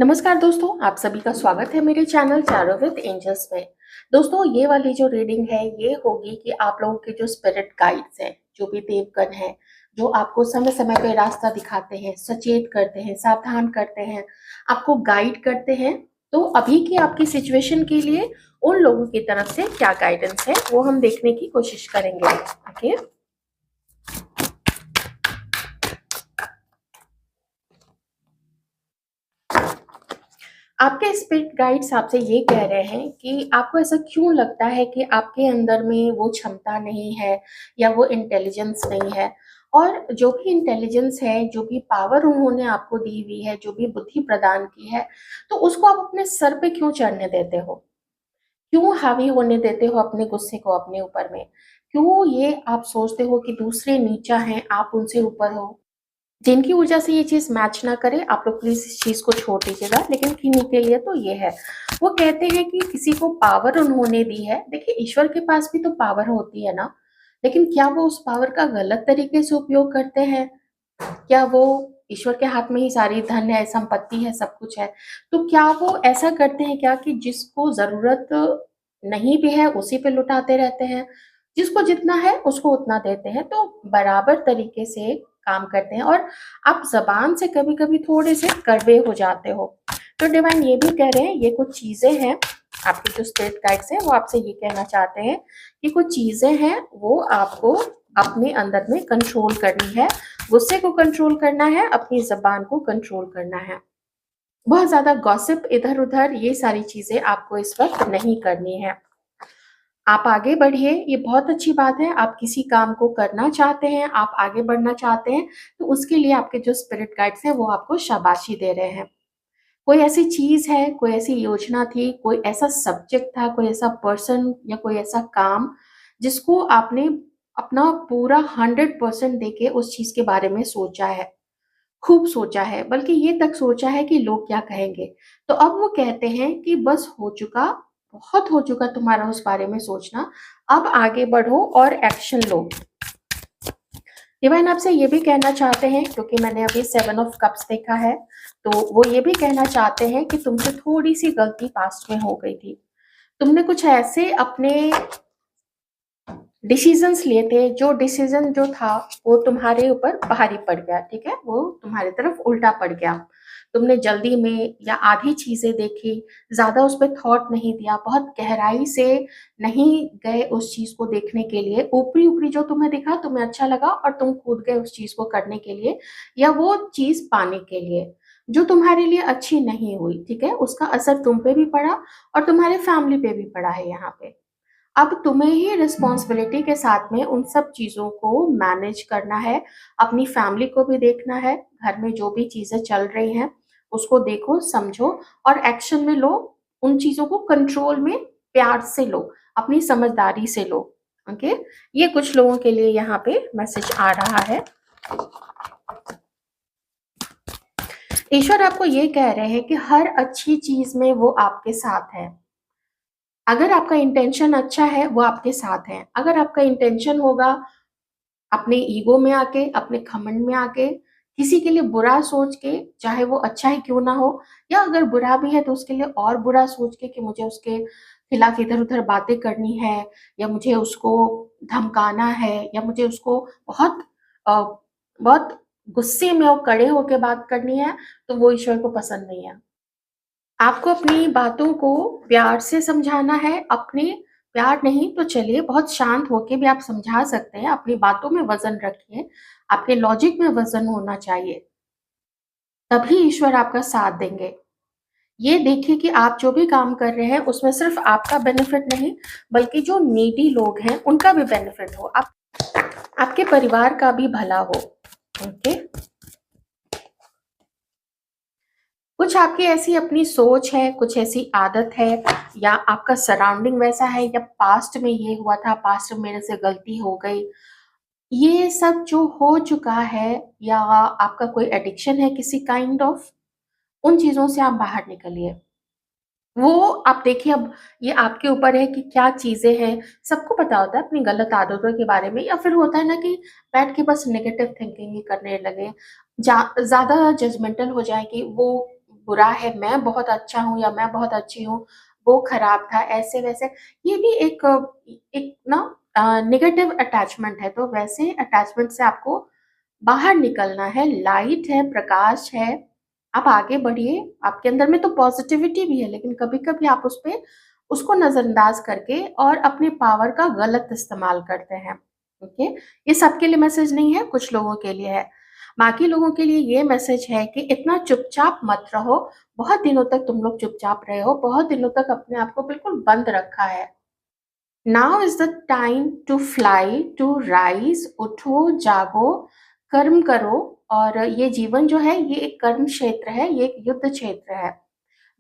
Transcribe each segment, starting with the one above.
नमस्कार दोस्तों, आप सभी का स्वागत है मेरे चैनल टैरो विद एंजल्स में। दोस्तों, ये वाली जो रीडिंग है ये होगी कि आप लोगों के जो स्पिरिट गाइड्स हैं, जो भी देवगण हैं, जो आपको समय समय पे रास्ता दिखाते हैं, सचेत करते हैं, सावधान करते हैं, आपको गाइड करते हैं। तो अभी की आपकी सिचुएशन के लिए उन लोगों की तरफ से क्या गाइडेंस है वो हम देखने की कोशिश करेंगे। ओके, आपके स्पिरिट गाइड्स आपसे ये कह रहे हैं कि आपको ऐसा क्यों लगता है कि आपके अंदर में वो क्षमता नहीं है या वो इंटेलिजेंस नहीं है। और जो भी इंटेलिजेंस है, जो भी पावर उन्होंने आपको दी हुई है, जो भी बुद्धि प्रदान की है, तो उसको आप अपने सर पे क्यों चढ़ने देते हो? क्यों हावी होने देते हो अपने गुस्से को अपने ऊपर में? क्यों ये आप सोचते हो कि दूसरे नीचा हैं, आप उनसे ऊपर हो? जिनकी ऊर्जा से ये चीज़ मैच ना करे, आप लोग प्लीज़ इस चीज़ को छोड़ दीजिएगा। लेकिन किन्हीं के लिए तो ये है। वो कहते हैं कि किसी को पावर उन्होंने दी है। देखिए, ईश्वर के पास भी तो पावर होती है ना, लेकिन क्या वो उस पावर का गलत तरीके से उपयोग करते हैं? क्या वो ईश्वर के हाथ में ही सारी धन है, संपत्ति है, सब कुछ है, तो क्या वो ऐसा करते हैं क्या कि जिसको ज़रूरत नहीं भी है, उसी पे लुटाते रहते हैं? जिसको जितना है, उसको उतना देते हैं, तो बराबर तरीके से काम करते हैं। और आप ज़बान से कभी-कभी थोड़े से कड़वे हो जाते हो। तो डिवाइन ये भी कह रहे हैं, ये कुछ चीज़ें हैं, आपके जो स्पिरिट गाइड्स हैं, वो आपसे ये कहना चाहते हैं कि कुछ चीज़ें हैं, वो आपको अपने अंदर में कंट्रोल करनी है। गुस्से को कंट्रोल करना है, अपनी ज़बान को कंट्रोल करना है। बहुत ज़्यादा गॉसिप इधर-उधर, ये सारी चीज़ें आपको इस वक़्त नहीं करनी है। आप आगे बढ़िए, ये बहुत अच्छी बात है। आप किसी काम को करना चाहते हैं, आप आगे बढ़ना चाहते हैं, तो उसके लिए आपके जो स्पिरिट गाइड्स हैं, वो आपको शाबाशी दे रहे हैं। कोई ऐसी चीज़ है, कोई ऐसी योजना थी, कोई ऐसा सब्जेक्ट था, कोई ऐसा पर्सन या कोई ऐसा काम, जिसको आपने अपना पूरा 100% देके उस चीज़ के बारे में सोचा है। खूब सोचा है, बल्कि ये तक सोचा है कि लोग क्या कहेंगे। तो अब वो कहते हैं कि बस हो चुका, बहुत हो चुका तुम्हारा उस बारे में सोचना, अब आगे बढ़ो और एक्शन लो। डिवाइन आपसे ये भी कहना चाहते हैं, क्योंकि मैंने अभी 7 ऑफ कप्स देखा है, तो वो ये भी कहना चाहते हैं कि तुमसे थोड़ी-सी गलती पास्ट में हो गई थी। तुमने कुछ ऐसे अपने डिसीजंस लिए थे, जो डिसीजन जो था वो तुम्हारे ऊपर भारी पड़ गया, ठीक है? वो तुम्हारी तरफ उल्टा पड़ गया। तुमने जल्दी में या आधी चीज़ें देखी, ज़्यादा उस पे थॉट नहीं दिया, बहुत गहराई से नहीं गए उस चीज़ को देखने के लिए। ऊपरी-ऊपरी जो तुम्हें दिखा, तुम्हें अच्छा लगा और तुम कूद गए उस चीज़ को करने के लिए या वो चीज़ पाने के लिए, जो तुम्हारे लिए अच्छी नहीं हुई, ठीक है? उसका असर तुम पे भी पड़ा और तुम्हारे फैमिली पे भी पड़ा है यहाँ पे। अब तुम्हें ही रिस्पॉन्सिबिलिटी के साथ में उन सब चीज़ों को मैनेज करना है, अपनी फैमिली को भी देखना है, घर में जो भी चीज़ें चल रही हैं, उसको देखो, समझो और एक्शन में लो। उन चीज़ों को कंट्रोल में प्यार से लो, अपनी समझदारी से लो, ओके? ये कुछ लोगों के लिए यहाँ पे मैसेज आ रहा है। ईश्वर आपको ये कह रहे हैं कि हर अच्छी चीज़ में वो आपके साथ है। अगर आपका इंटेंशन अच्छा है, वो आपके साथ हैं। अगर आपका इंटेंशन होगा अपने ईगो में आके, अपने घमंड में आके, किसी के लिए बुरा सोच के, चाहे वो अच्छा ही क्यों ना हो, या अगर बुरा भी है तो उसके लिए और बुरा सोच के कि मुझे उसके खिलाफ इधर-उधर बातें करनी है या मुझे उसको धमकाना है या मुझे उसको अ, बहुत गुस्से में और कड़े होके बात करनी है, तो वो ईश्वर को पसंद नहीं है। आपको अपनी बातों को प्यार से समझाना है, अपने प्यार नहीं तो चलिए बहुत शांत होके भी आप समझा सकते हैं, अपनी बातों में वज़न रखिए, आपके लॉजिक में वज़न होना चाहिए, तभी ईश्वर आपका साथ देंगे। ये देखिए कि आप जो भी काम कर रहे हैं, उसमें सिर्फ़ आपका बेनिफिट नहीं, बल्कि जो नीडी लोग हैं, उनका भी बेनिफिट हो, आपके परिवार का भी भला हो, ओके? कुछ आपकी ऐसी अपनी सोच है, कुछ ऐसी आदत है या आपका सराउंडिंग वैसा है या पास्ट में ये हुआ था, पास्ट में मेरे से गलती हो गई। ये सब जो हो चुका है या आपका कोई एडिक्शन है किसी काइंड ऑफ, उन चीज़ों से आप बाहर निकलिए। वो आप देखिए, अब ये आपके ऊपर है कि क्या चीज़ें हैं। सबको पता होता है अपनी गलत आदतों के बारे में, या फिर होता है ना कि बैठ के बस नेगेटिव थिंकिंग ही करने लगे, ज़्यादा जजमेंटल हो जाए कि वो बुरा है, मैं बहुत अच्छा हूँ या मैं बहुत अच्छी हूँ, वो खराब था, ऐसे-वैसे। ये भी एक ना नेगेटिव अटैचमेंट है, तो वैसे अटैचमेंट से आपको बाहर निकलना है, लाइट है, प्रकाश है, आप आगे बढ़िए। आपके अंदर में तो पॉज़िटिविटी भी है, लेकिन कभी-कभी आप उसको नज़रअंदाज करके और अपने पावर का गलत इस्तेमाल करते हैं, ओके? ये सबके लिए मैसेज नहीं है, कुछ लोगों के लिए है। बाकी लोगों के लिए ये मैसेज है कि इतना चुपचाप मत रहो, बहुत दिनों तक तुम लोग चुपचाप रहे हो, बहुत दिनों तक अपने आप को बिल्कुल बंद रखा है। Now is the time to fly, to rise, उठो, जागो, कर्म करो। और ये जीवन जो है, ये एक कर्म क्षेत्र है, ये एक युद्ध क्षेत्र है।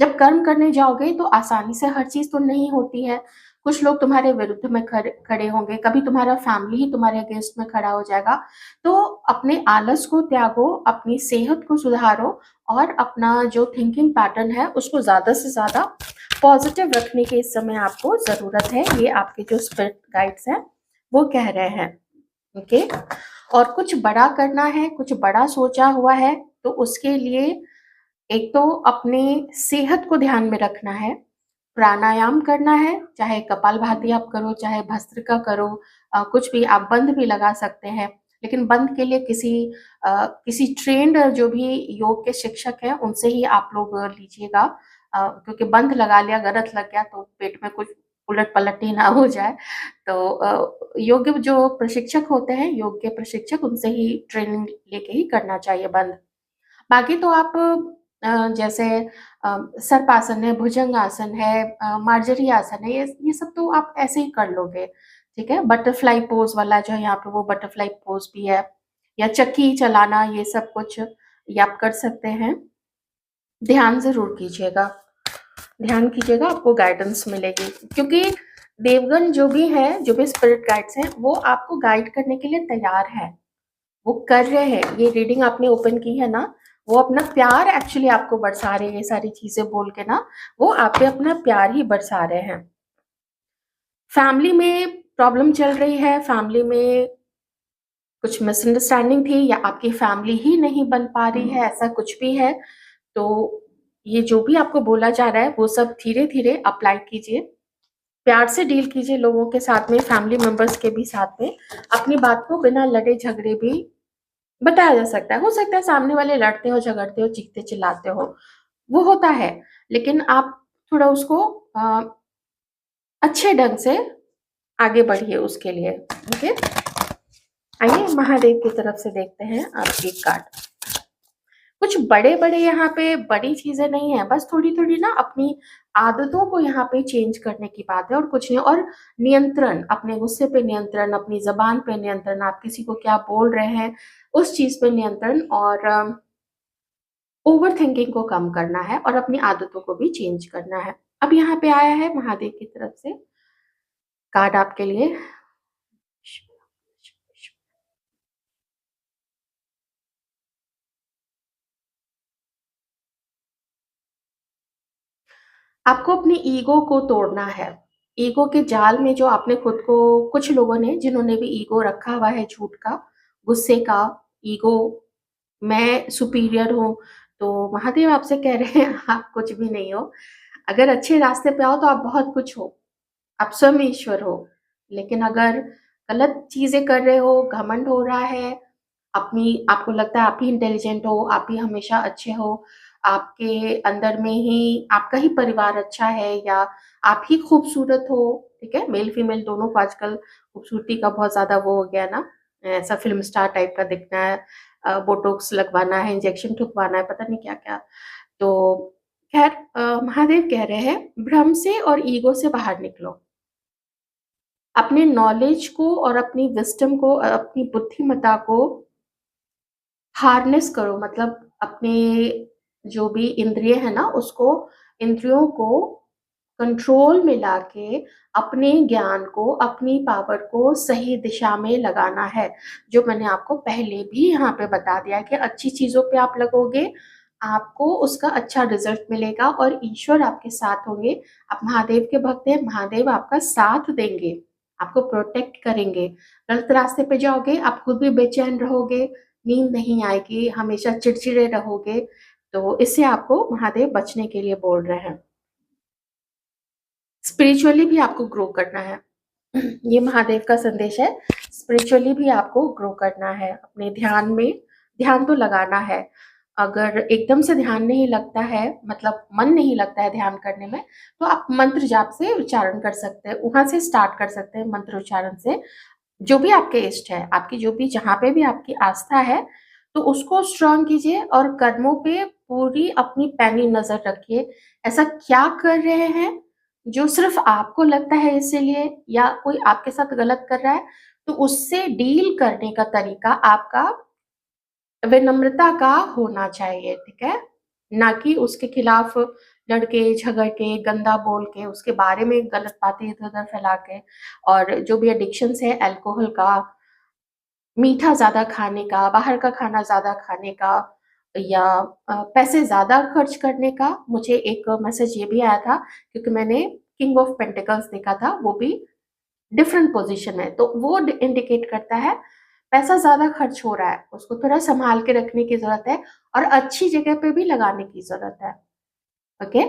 जब कर्म करने जाओगे तो आसानी से हर चीज़ तो नहीं होती है। कुछ लोग तुम्हारे विरुद्ध में खड़े होंगे, कभी तुम्हारा फैमिली ही तुम्हारे अगेंस्ट में खड़ा हो जाएगा। तो अपने आलस को त्यागो, अपनी सेहत को सुधारो और अपना जो थिंकिंग पैटर्न है उसको ज़्यादा से ज़्यादा पॉजिटिव रखने की इस समय आपको ज़रूरत है। ये आपके जो स्पिरिट गाइड्स हैं वो कह रहे हैं, ओके? और कुछ बड़ा करना है, कुछ बड़ा सोचा हुआ है, तो उसके लिए एक तो अपने सेहत को ध्यान में रखना है, प्राणायाम करना है, चाहे कपालभाति आप करो, चाहे भस्त्रिका करो, कुछ भी आप बंध भी लगा सकते हैं। लेकिन बंध के लिए किसी ट्रेन्ड जो भी योग के शिक्षक हैं, उनसे ही आप लोग लीजिएगा, क्योंकि बंध लगा लिया, गलत लग गया तो पेट में कुछ उलट-पलट ही ना हो जाए। तो योग जो प्रशिक्षक होते हैं, योग के प्रशिक्षक, उनसे ही ट्रेनिंग लेके ही करना चाहिए बंध। बाकी तो आप जैसे सर्पासन है, भुजंगासन है, मार्जरी आसन है, ये सब तो आप ऐसे ही कर लोगे, ठीक है? बटरफ्लाई पोज़ वाला जो है यहाँ पे, वो बटरफ्लाई पोज़ भी है, या चक्की चलाना, ये सब कुछ ये आप कर सकते हैं। ध्यान ज़रूर कीजिएगा, ध्यान कीजिएगा, आपको गाइडेंस मिलेगी, क्योंकि देवगण जो भी हैं, जो भी स्पिरिट गाइड्स हैं, वो आपको गाइड करने के लिए तैयार हैं। वो कर रहे हैं, ये रीडिंग आपने ओपन की है ना, वो अपना प्यार एक्चुअली आपको बरसा रहे हैं, ये सारी चीज़ें बोल के ना, वो आप पे अपना प्यार ही बरसा रहे हैं। फैमिली में प्रॉब्लम चल रही है, फैमिली में कुछ मिसअंडरस्टैंडिंग थी, या आपकी फैमिली ही नहीं बन पा रही है, ऐसा कुछ भी है, तो ये जो भी आपको बोला जा रहा है, वो सब धीरे-धीरे अप्लाई कीजिए। प्यार से डील कीजिए लोगों के साथ में, फैमिली मेंबर्स के भी साथ में। अपनी बात को बिना लड़े-झगड़े भी बताया जा सकता है। हो सकता है सामने वाले लड़ते हो, झगड़ते हो, चीखते-चिल्लाते हो, वो होता है। लेकिन आप थोड़ा उसको अ, अच्छे ढंग से आगे बढ़िए उसके लिए, ओके? आइए महादेव की तरफ से देखते हैं आपकी कार्ड। कुछ बड़े-बड़े यहाँ पे बड़ी चीज़ें नहीं हैं, बस थोड़ी-थोड़ी ना अपनी आदतों को यहाँ पे चेंज करने की बात है और कुछ नहीं। और नियंत्रण, अपने गुस्से पे नियंत्रण, अपनी ज़बान पे नियंत्रण, आप किसी को क्या बोल रहे हैं, उस चीज़ पे नियंत्रण, और ओवरथिंकिंग को कम करना है और अपनी आदतों को भी चेंज करना है। अब यहाँ पे आया है महादेव की तरफ से कार्ड आपके लिए। आपको अपनी ईगो को तोड़ना है। ईगो के जाल में जो आपने खुद को, कुछ लोगों ने जिन्होंने भी ईगो रखा हुआ है झूठ का, गुस्से का, ईगो, मैं सुपीरियर हूँ, तो महादेव आपसे कह रहे हैं आप कुछ भी नहीं हो। अगर अच्छे रास्ते पे आओ तो आप बहुत कुछ हो, आप स्वयं ईश्वर हो। लेकिन अगर गलत चीज़ें कर रहे हो, घमंड हो रहा है, अपनी आपको लगता है आप ही इंटेलिजेंट हो, आप ही हमेशा अच्छे हो, आपके अंदर में ही आपका ही परिवार अच्छा है, या आप ही खूबसूरत हो, ठीक है? मेल-फीमेल दोनों को आजकल खूबसूरती का बहुत ज़्यादा वो हो गया है ना, ऐसा फ़िल्म स्टार टाइप का दिखना है, बोटॉक्स लगवाना है, इंजेक्शन ठुकवाना है, पता नहीं क्या-क्या। तो ख़ैर, महादेव कह रहे हैं भ्रम से और ईगो से बाहर निकलो। अपने नॉलेज को और अपनी विज़डम को, अपनी बुद्धिमत्ता को हार्नेस करो, मतलब अपने जो भी इंद्रिय है ना, उसको, इंद्रियों को कंट्रोल में लाके अपने ज्ञान को, अपनी पावर को सही दिशा में लगाना है। जो मैंने आपको पहले भी यहाँ पे बता दिया है कि अच्छी चीज़ों पे आप लगोगे, आपको उसका अच्छा रिज़ल्ट मिलेगा और ईश्वर आपके साथ होंगे। आप महादेव के भक्त हैं, महादेव आपका साथ देंगे, आपको प्रोटेक्ट करेंगे। गलत रास्ते पे जाओगे, आप खुद भी बेचैन रहोगे, नींद नहीं आएगी, हमेशा चिड़चिड़े रहोगे, तो इससे आपको महादेव बचने के लिए बोल रहे हैं। स्पिरिचुअली भी आपको ग्रो करना है। ये महादेव का संदेश है। स्पिरिचुअली भी आपको ग्रो करना है, अपने ध्यान में ध्यान तो लगाना है। अगर एकदम से ध्यान नहीं लगता है, मतलब मन नहीं लगता है ध्यान करने में, तो आप मंत्र जाप से उच्चारण कर सकते हैं, वहां से स्टार्ट कर सकते हैं मंत्र उच्चारण से। जो भी आपके इष्ट है, आपकी जो भी जहाँ पे भी आपकी आस्था है, तो उसको स्ट्रांग कीजिए और कर्मों पे पूरी अपनी पैनी नजर रखिए। ऐसा क्या कर रहे हैं जो सिर्फ आपको लगता है इसीलिए, या कोई आपके साथ गलत कर रहा है, तो उससे डील करने का तरीका आपका विनम्रता का होना चाहिए, ठीक है? ना कि उसके खिलाफ लड़के, झगड़ के, गंदा बोल के, उसके बारे में गलत बातें इधर-उधर फैला के। और जो भी एडिक्शंस है अल्कोहल का, मीठा ज़्यादा खाने का, बाहर का खाना ज़्यादा खाने का, या पैसे ज़्यादा खर्च करने का। मुझे एक मैसेज ये भी आया था क्योंकि मैंने किंग ऑफ पेंटिकल्स देखा था, वो भी डिफरेंट पोजीशन में, तो वो इंडिकेट करता है पैसा ज़्यादा खर्च हो रहा है, उसको थोड़ा सँभाल के रखने की ज़रूरत है और अच्छी जगह पे भी लगाने की ज़रूरत है। ओके?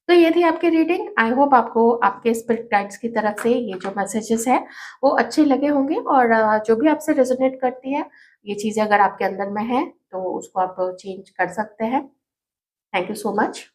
तो ये थी आपकी रीडिंग। आई होप आपको आपके स्पिरिट गाइड्स की तरफ से ये जो मैसेजेस हैं, वो अच्छे लगे होंगे, और जो भी आपसे रेज़ोनेट करती है, ये चीज़ें अगर आपके अंदर में हैं, तो उसको आप चेंज कर सकते हैं। Thank you so much.